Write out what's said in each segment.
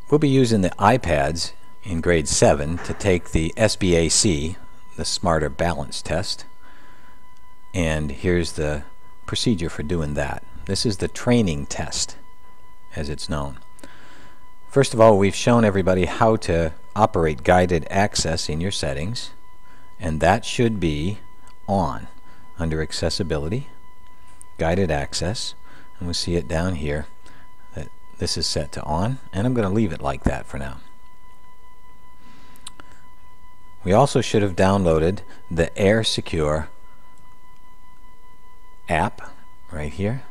We'll be using the iPads in grade 7 to take the SBAC, the Smarter Balance Test, and here's the procedure for doing that. This is the training test, as it's known. First of all, we've shown everybody how to operate guided access in your settings, and that should be on under accessibility, guided access, and we'll see it down here that this is set to on, and I'm going to leave it like that for now. We also should have downloaded the AirSecure app right here.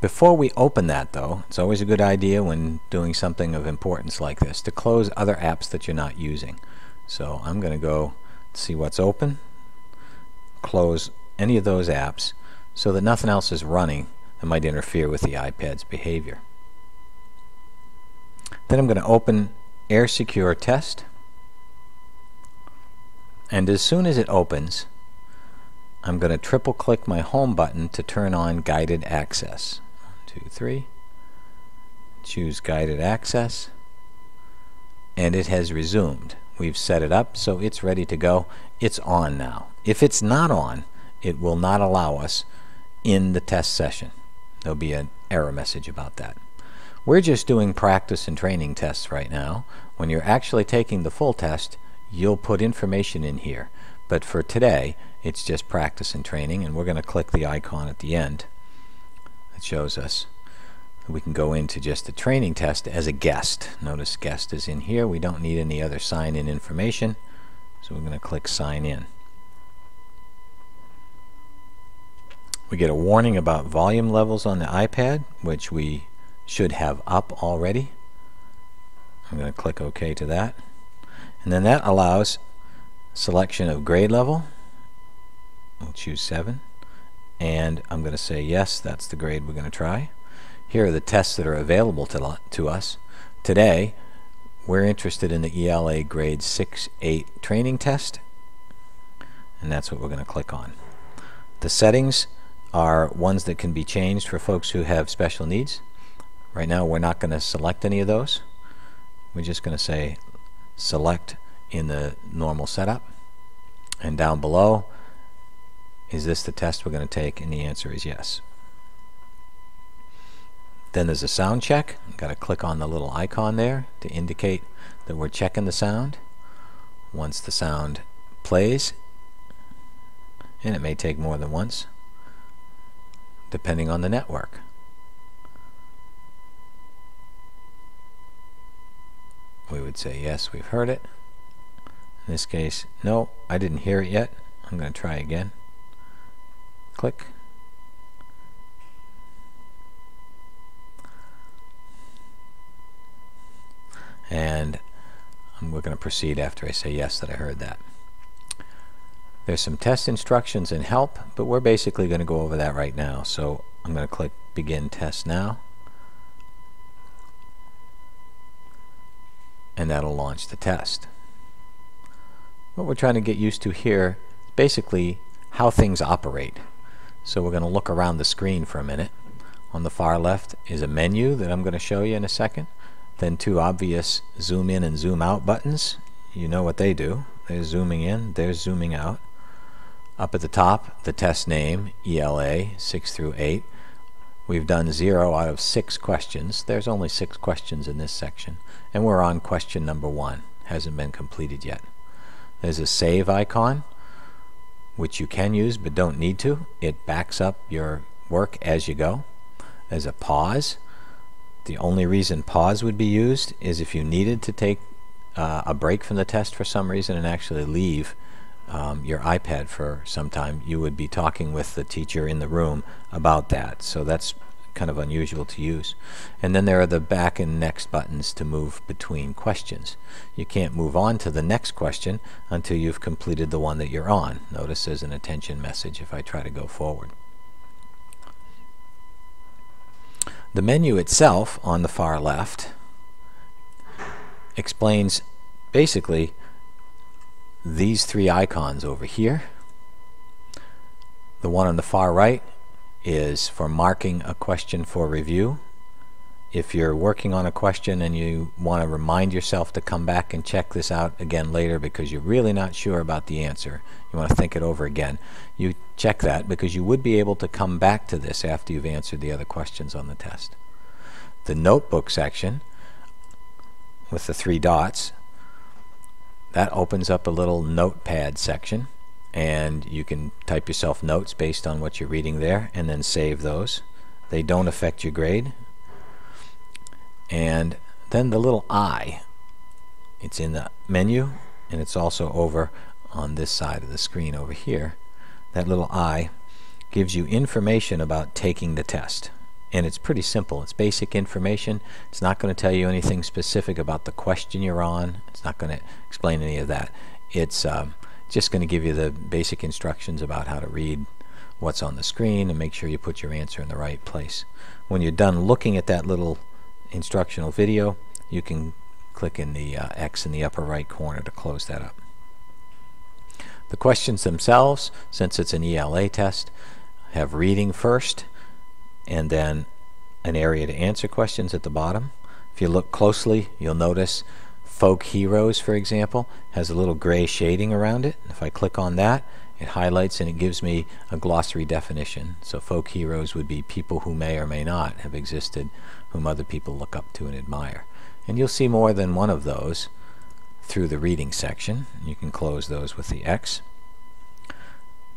Before we open that, though, it's always a good idea when doing something of importance like this to close other apps that you're not using. So I'm going to go see what's open, close any of those apps so that nothing else is running that might interfere with the iPad's behavior. Then I'm going to open AirSecure Test, and as soon as it opens, I'm going to triple click my home button to turn on guided access. 1, 2, 3. Choose guided access, and it has resumed. We've set it up so it's ready to go. It's on now. If it's not on, it will not allow us in the test session. There'll be an error message about that. We're just doing practice and training tests right now. When you're actually taking the full test, you'll put information in here. But for today, it's just practice and training, and we're going to click the icon at the end that shows us we can go into just the training test as a guest. Notice guest is in here. We don't need any other sign-in information, so we're going to click sign in. We get a warning about volume levels on the iPad, which we should have up already. I'm going to click OK to that, and then that allows selection of grade level. We'll choose 7, and I'm going to say yes, that's the grade we're going to try. Here are the tests that are available to us. Today, we're interested in the ELA grade 6-8 training test, and that's what we're going to click on. The settings are ones that can be changed for folks who have special needs. Right now, we're not going to select any of those. We're just going to say select in the normal setup, and down below, is this the test we're going to take? And the answer is yes. Then there's a sound check. I've got to click on the little icon there to indicate that we're checking the sound. Once the sound plays, and it may take more than once, depending on the network. We would say yes, we've heard it. In this case, no, I didn't hear it yet. I'm going to try again. Click. And we're going to proceed after I say yes that I heard that. There's some test instructions and help, but we're basically going to go over that right now. So I'm going to click begin test now, and that'll launch the test. What we're trying to get used to here is basically how things operate. So we're going to look around the screen for a minute. On the far left is a menu that I'm going to show you in a second. Then 2 obvious zoom in and zoom out buttons. You know what they do. They're zooming in, they're zooming out. Up at the top, the test name, ELA 6 through 8. We've done 0 out of 6 questions. There's only 6 questions in this section, and we're on question number 1. Hasn't been completed yet. There's a save icon, which you can use but don't need to. It backs up your work as you go. There's a pause. The only reason pause would be used is if you needed to take a break from the test for some reason and actually leave your iPad for some time. You would be talking with the teacher in the room about that. So that's kind of unusual to use. And then there are the back and next buttons to move between questions. You can't move on to the next question until you've completed the one that you're on. Notice there's an attention message if I try to go forward. The menu itself on the far left explains basically these 3 icons over here. The one on the far right is for marking a question for review if you're working on a question and you want to remind yourself to come back and check this out again later because you're really not sure about the answer, you want to think it over again, you check that because you would be able to come back to this after you've answered the other questions on the test. The notebook section with the 3 dots, that opens up a little notepad section, and you can type yourself notes based on what you're reading there and then save those. They don't affect your grade. And then the little I, it's in the menu, and it's also over on this side of the screen over here. That little I gives you information about taking the test. And it's pretty simple. It's basic information. It's not going to tell you anything specific about the question you're on. It's not going to explain any of that. It's just going to give you the basic instructions about how to read what's on the screen and make sure you put your answer in the right place. When you're done looking at that little instructional video, you can click in the X in the upper right corner to close that up. The questions themselves, since it's an ELA test, have reading first and then an area to answer questions at the bottom. If you look closely, you'll notice folk heroes, for example, has a little gray shading around it. If I click on that, it highlights and it gives me a glossary definition. So folk heroes would be people who may or may not have existed, whom other people look up to and admire. And you'll see more than one of those through the reading section. You can close those with the X.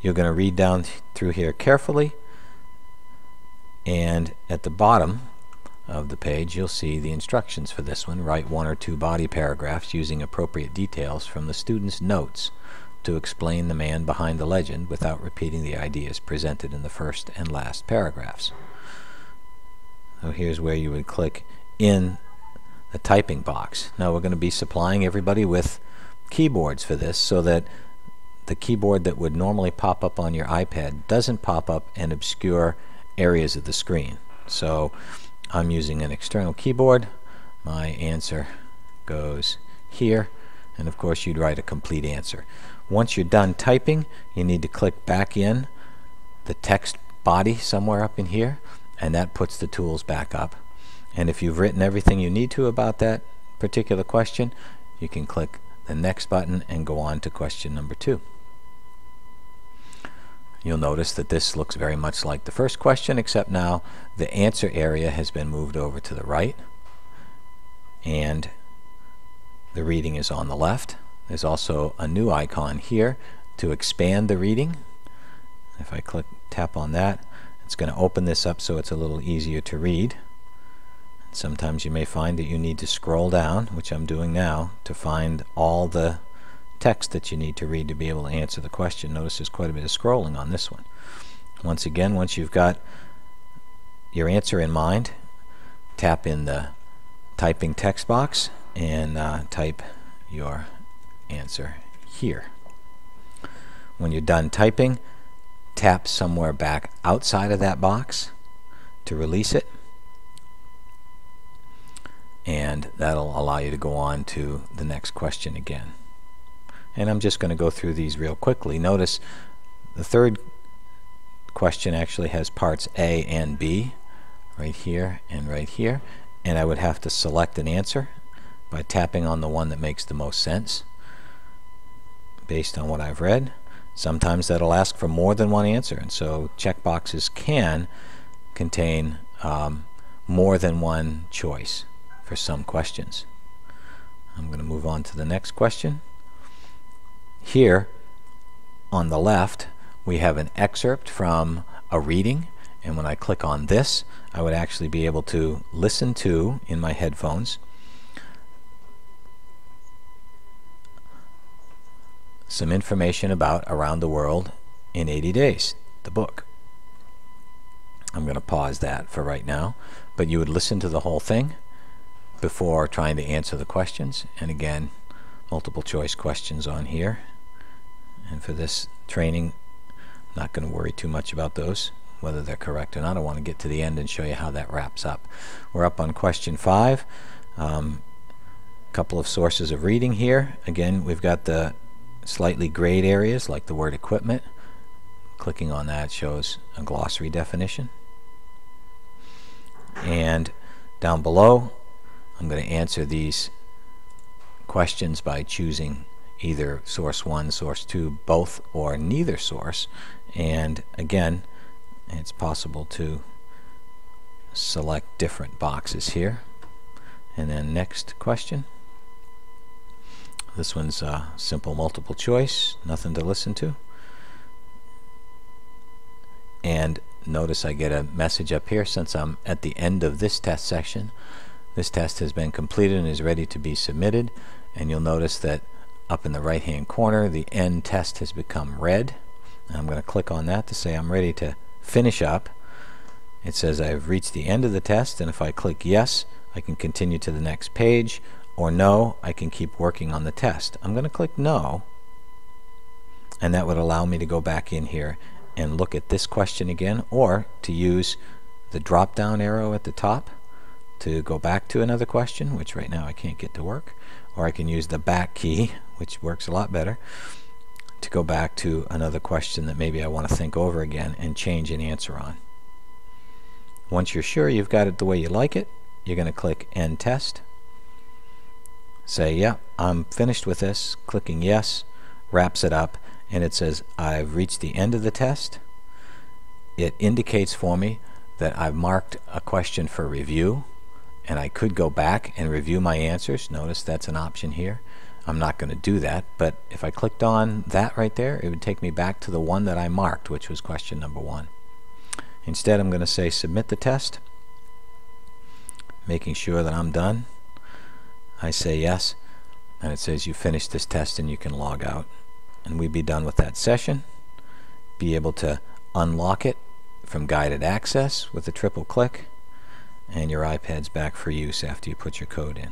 You're going to read down through here carefully, and at the bottom of the page you'll see the instructions for this one. Write 1 or 2 body paragraphs using appropriate details from the student's notes to explain the man behind the legend without repeating the ideas presented in the first and last paragraphs. So here's where you would click in the typing box. Now we're going to be supplying everybody with keyboards for this so that the keyboard that would normally pop up on your iPad doesn't pop up and obscure areas of the screen. So I'm using an external keyboard. My answer goes here, and of course you'd write a complete answer. Once you're done typing, you need to click back in the text body somewhere up in here, and that puts the tools back up. And if you've written everything you need to about that particular question, you can click the next button and go on to question number 2. You'll notice that this looks very much like the first question, except now the answer area has been moved over to the right and the reading is on the left. There's also a new icon here to expand the reading. If I tap on that, it's going to open this up so it's a little easier to read. Sometimes you may find that you need to scroll down, which I'm doing now, to find all the text that you need to read to be able to answer the question. Notice there's quite a bit of scrolling on this one. Once again, once you've got your answer in mind, tap in the typing text box and type your answer here. When you're done typing, tap somewhere back outside of that box to release it, and that'll allow you to go on to the next question again. And I'm just going to go through these real quickly. Notice the third question actually has parts A and B, right here and right here, and I would have to select an answer by tapping on the one that makes the most sense based on what I've read. Sometimes that'll ask for more than one answer, and so checkboxes can contain more than one choice for some questions. I'm going to move on to the next question. Here on the left we have an excerpt from a reading, and when I click on this I would actually be able to listen to, in my headphones, some information about Around the World in 80 Days, the book. I'm going to pause that for right now, but you would listen to the whole thing before trying to answer the questions. And again, multiple choice questions on here. And for this training, I'm not going to worry too much about those, whether they're correct or not. I want to get to the end and show you how that wraps up. We're up on question 5. Couple of sources of reading here. Again, we've got the slightly grayed areas like the word equipment. Clicking on that shows a glossary definition. And Down below, I'm going to answer these questions by choosing either source 1, source 2, both, or neither source. And again, it's possible to select different boxes here. And then next question. This one's simple multiple choice, nothing to listen to. And notice I get a message up here since I'm at the end of this test section. This test has been completed and is ready to be submitted. And you'll notice that up in the right hand corner the end test has become red. And I'm going to click on that to say I'm ready to finish up. It says I've reached the end of the test, and if I click yes, I can continue to the next page, or no, I can keep working on the test. I'm going to click no, and that would allow me to go back in here and look at this question again, or to use the drop down arrow at the top to go back to another question, which right now I can't get to work, or I can use the back key, which works a lot better, to go back to another question that maybe I want to think over again and change an answer on. Once you're sure you've got it the way you like it, you're going to click End Test. Say, yeah, I'm finished with this. Clicking yes wraps it up, and it says I've reached the end of the test. It indicates for me that I've marked a question for review, and I could go back and review my answers. Notice that's an option here. I'm not going to do that, but if I clicked on that right there, it would take me back to the one that I marked, which was question number 1. Instead, I'm going to say submit the test, making sure that I'm done. I say yes, and it says you finished this test and you can log out. And we'd be done with that session. Be able to unlock it from guided access with a triple click, and your iPad's back for use after you put your code in.